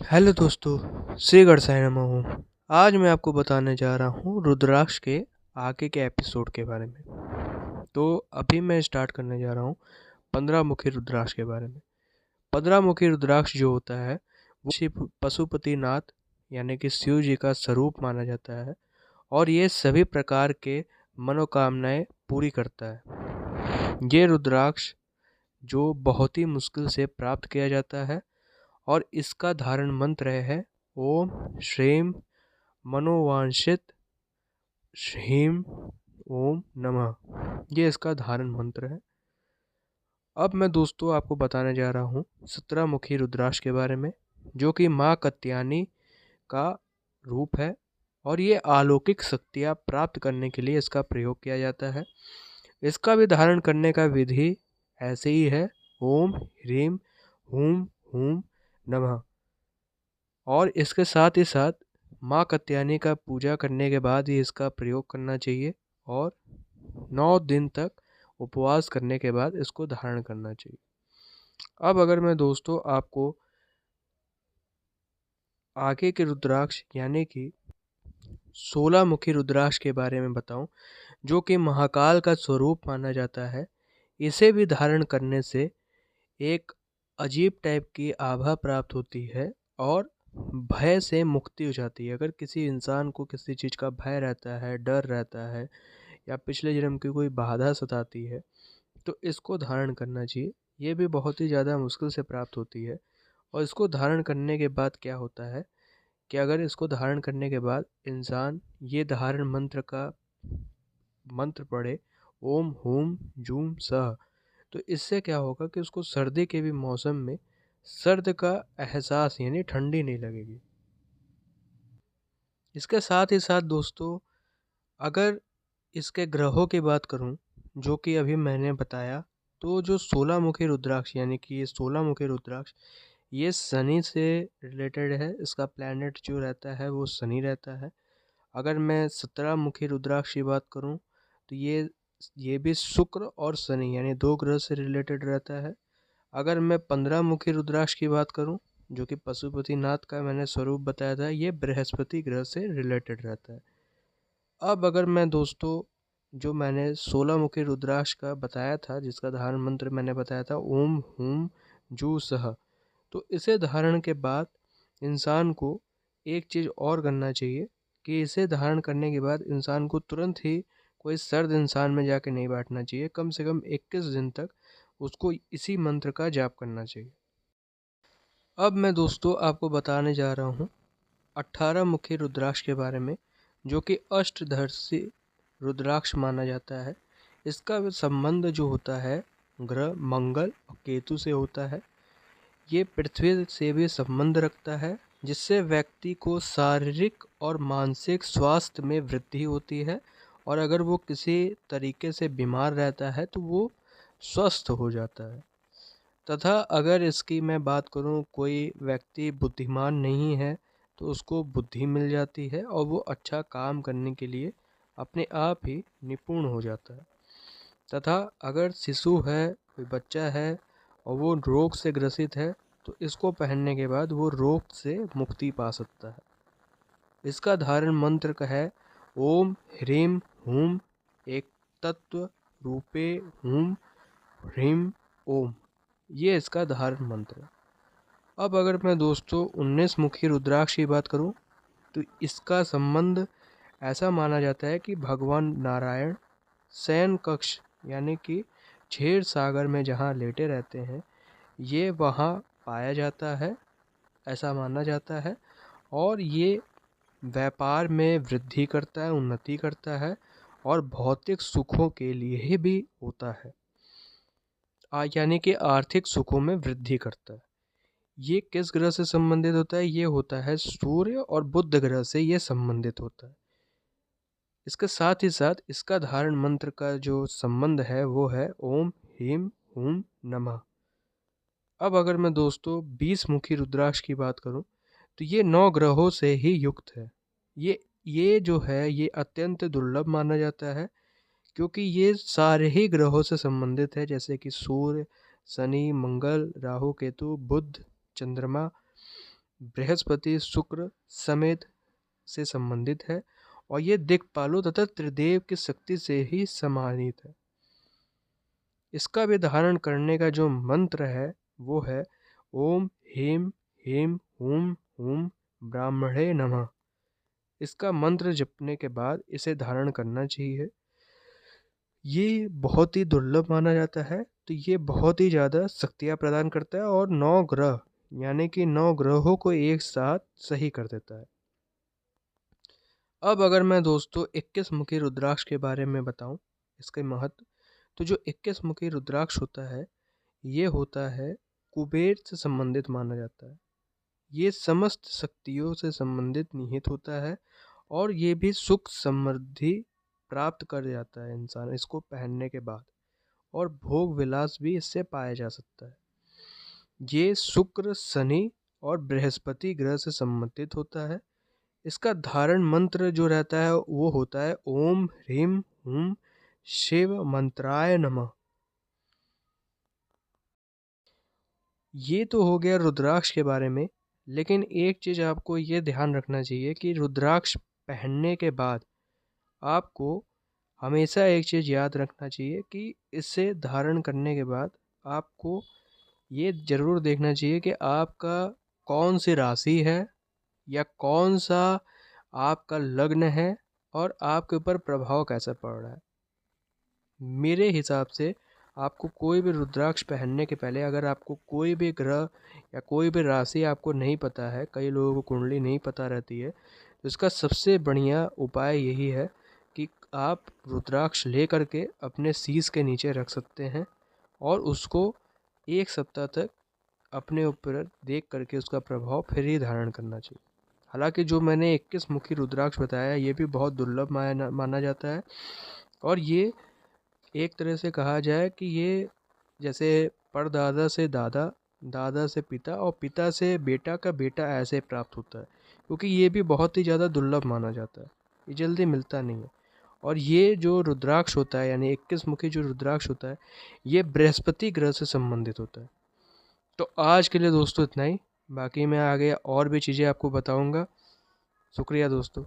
Hello दोस्तों, श्री गणेशाय नमः ओम। आज मैं आपको बताने जा रहा हूँ रुद्राक्ष के आगे के एपिसोड के बारे में। तो अभी मैं स्टार्ट करने जा रहा हूँ 15 मुखी रुद्राक्ष के बारे में। 15 मुखी रुद्राक्ष जो होता है वो शिव पशुपतिनाथ यानी कि शिव जी का स्वरूप माना जाता है और ये सभी प्रकार के मनोकामनाएं पूरी करता है। ये रुद्राक्ष जो बहुत ही मुश्किल से प्राप्त किया जाता है और इसका धारण मंत्र है ओम श्रीम मनोवांछित श्रीम ओम नमः। ये इसका धारण मंत्र है। अब मैं दोस्तों आपको बताने जा रहा हूँ 17 मुखी रुद्राक्ष के बारे में, जो कि माँ कात्यायनी का रूप है और ये अलौकिक शक्तियाँ प्राप्त करने के लिए इसका प्रयोग किया जाता है। इसका भी धारण करने का विधि ऐसे ही है, ओम ह्रीम हूम हूम नमः। और इसके साथ ही साथ माँ कात्यायनी का पूजा करने के बाद ही इसका प्रयोग करना चाहिए और 9 दिन तक उपवास करने के बाद इसको धारण करना चाहिए। अब अगर मैं दोस्तों आपको आगे के रुद्राक्ष यानी कि 16 मुखी रुद्राक्ष के बारे में बताऊं, जो कि महाकाल का स्वरूप माना जाता है। इसे भी धारण करने से एक अजीब टाइप की आभा प्राप्त होती है और भय से मुक्ति हो जाती है। अगर किसी इंसान को किसी चीज़ का भय रहता है, डर रहता है या पिछले जन्म की कोई बाधा सताती है, तो इसको धारण करना चाहिए। ये भी बहुत ही ज़्यादा मुश्किल से प्राप्त होती है और इसको धारण करने के बाद क्या होता है कि अगर इसको धारण करने के बाद इंसान ये धारण मंत्र का मंत्र पढ़े, ओम हूम जूम सह, तो इससे क्या होगा कि उसको सर्दी के भी मौसम में सर्द का एहसास यानी ठंडी नहीं लगेगी। इसके साथ ही साथ दोस्तों अगर इसके ग्रहों की बात करूं, जो कि अभी मैंने बताया, तो जो 16 मुखी रुद्राक्ष यानी कि ये 16 मुखी रुद्राक्ष ये शनि से रिलेटेड है। इसका प्लैनेट जो रहता है वो शनि रहता है। अगर मैं 17 मुखी रुद्राक्ष की बात करूं तो ये भी शुक्र और शनि यानी 2 ग्रह से रिलेटेड रहता है। अगर मैं 15 मुखी रुद्राक्ष की बात करूं, जो कि पशुपतिनाथ का मैंने स्वरूप बताया था, ये बृहस्पति ग्रह से रिलेटेड रहता है। अब अगर मैं दोस्तों जो मैंने 16 मुखी रुद्राक्ष का बताया था, जिसका धारण मंत्र मैंने बताया था ओम हुम जू सह, तो इसे धारण के बाद इंसान को एक चीज़ और करना चाहिए कि इसे धारण करने के बाद इंसान को तुरंत ही कोई सर्द इंसान में जाके नहीं बैठना चाहिए। कम से कम 21 दिन तक उसको इसी मंत्र का जाप करना चाहिए। अब मैं दोस्तों आपको बताने जा रहा हूँ 18 मुखी रुद्राक्ष के बारे में, जो कि अष्टधर्षी रुद्राक्ष माना जाता है। इसका संबंध जो होता है ग्रह मंगल और केतु से होता है। ये पृथ्वी से भी संबंध रखता है, जिससे व्यक्ति को शारीरिक और मानसिक स्वास्थ्य में वृद्धि होती है और अगर वो किसी तरीके से बीमार रहता है तो वो स्वस्थ हो जाता है। तथा अगर इसकी मैं बात करूं, कोई व्यक्ति बुद्धिमान नहीं है तो उसको बुद्धि मिल जाती है और वो अच्छा काम करने के लिए अपने आप ही निपुण हो जाता है। तथा अगर शिशु है, कोई बच्चा है और वो रोग से ग्रसित है, तो इसको पहनने के बाद वो रोग से मुक्ति पा सकता है। इसका धारण मंत्र का है ओम ह्रीम हूम एक तत्व रूपे हूम ह्रीम ओम। ये इसका धारण मंत्र है। अब अगर मैं दोस्तों 19 मुखी रुद्राक्ष की बात करूं, तो इसका संबंध ऐसा माना जाता है कि भगवान नारायण शयन कक्ष यानी कि क्षीर सागर में जहाँ लेटे रहते हैं, ये वहाँ पाया जाता है, ऐसा माना जाता है। और ये व्यापार में वृद्धि करता है, उन्नति करता है और भौतिक सुखों के लिए भी होता है, यानी कि आर्थिक सुखों में वृद्धि करता है। ये किस ग्रह से संबंधित होता है? ये होता है सूर्य और बुध ग्रह से ये संबंधित होता है। इसके साथ ही साथ इसका धारण मंत्र का जो संबंध है वो है ओम ह्रीम हूम नमः। अब अगर मैं दोस्तों 20 मुखी रुद्राक्ष की बात करूं, तो ये 9 ग्रहों से ही युक्त है। ये जो है ये अत्यंत दुर्लभ माना जाता है, क्योंकि ये सारे ही ग्रहों से संबंधित है, जैसे कि सूर्य, शनि, मंगल, राहु, केतु, बुध, चंद्रमा, बृहस्पति, शुक्र समेत से संबंधित है और ये दिक्पालों तथा त्रिदेव की शक्ति से ही समाहित है। इसका भी धारण करने का जो मंत्र है वो है ओम ह्रीं ह्रीं हूं हूं ब्राह्मणे नमः। इसका मंत्र जपने के बाद इसे धारण करना चाहिए। ये बहुत ही दुर्लभ माना जाता है, तो ये बहुत ही ज़्यादा शक्तियाँ प्रदान करता है और 9 ग्रह यानी कि 9 ग्रहों को एक साथ सही कर देता है। अब अगर मैं दोस्तों 21 मुखी रुद्राक्ष के बारे में बताऊं इसके महत्व, तो जो 21 मुखी रुद्राक्ष होता है ये होता है कुबेर से संबंधित माना जाता है। ये समस्त शक्तियों से संबंधित निहित होता है और ये भी सुख समृद्धि प्राप्त कर जाता है इंसान इसको पहनने के बाद, और भोग विलास भी इससे पाया जा सकता है। ये शुक्र, शनि और बृहस्पति ग्रह से संबंधित होता है। इसका धारण मंत्र जो रहता है वो होता है ओम ह्रीं हूं शिव मंत्राय नमः। ये तो हो गया रुद्राक्ष के बारे में, लेकिन एक चीज़ आपको ये ध्यान रखना चाहिए कि रुद्राक्ष पहनने के बाद आपको हमेशा एक चीज़ याद रखना चाहिए कि इसे धारण करने के बाद आपको ये ज़रूर देखना चाहिए कि आपका कौन सी राशि है या कौन सा आपका लग्न है और आपके ऊपर प्रभाव कैसा पड़ रहा है। मेरे हिसाब से आपको कोई भी रुद्राक्ष पहनने के पहले अगर आपको कोई भी ग्रह या कोई भी राशि आपको नहीं पता है, कई लोगों को कुंडली नहीं पता रहती है, तो इसका सबसे बढ़िया उपाय यही है कि आप रुद्राक्ष ले करके अपने शीश के नीचे रख सकते हैं और उसको 1 सप्ताह तक अपने ऊपर देख करके उसका प्रभाव फिर ही धारण करना चाहिए। हालांकि जो मैंने 21 मुखी रुद्राक्ष बताया ये भी बहुत दुर्लभ माना जाता है और ये एक तरह से कहा जाए कि ये जैसे परदादा से दादा, दादा से पिता और पिता से बेटा का बेटा ऐसे प्राप्त होता है, क्योंकि ये भी बहुत ही ज़्यादा दुर्लभ माना जाता है, ये जल्दी मिलता नहीं है। और ये जो रुद्राक्ष होता है यानी 21 मुखी जो रुद्राक्ष होता है ये बृहस्पति ग्रह से संबंधित होता है। तो आज के लिए दोस्तों इतना ही, बाकी मैं आगे और भी चीज़ें आपको बताऊंगा। शुक्रिया दोस्तों।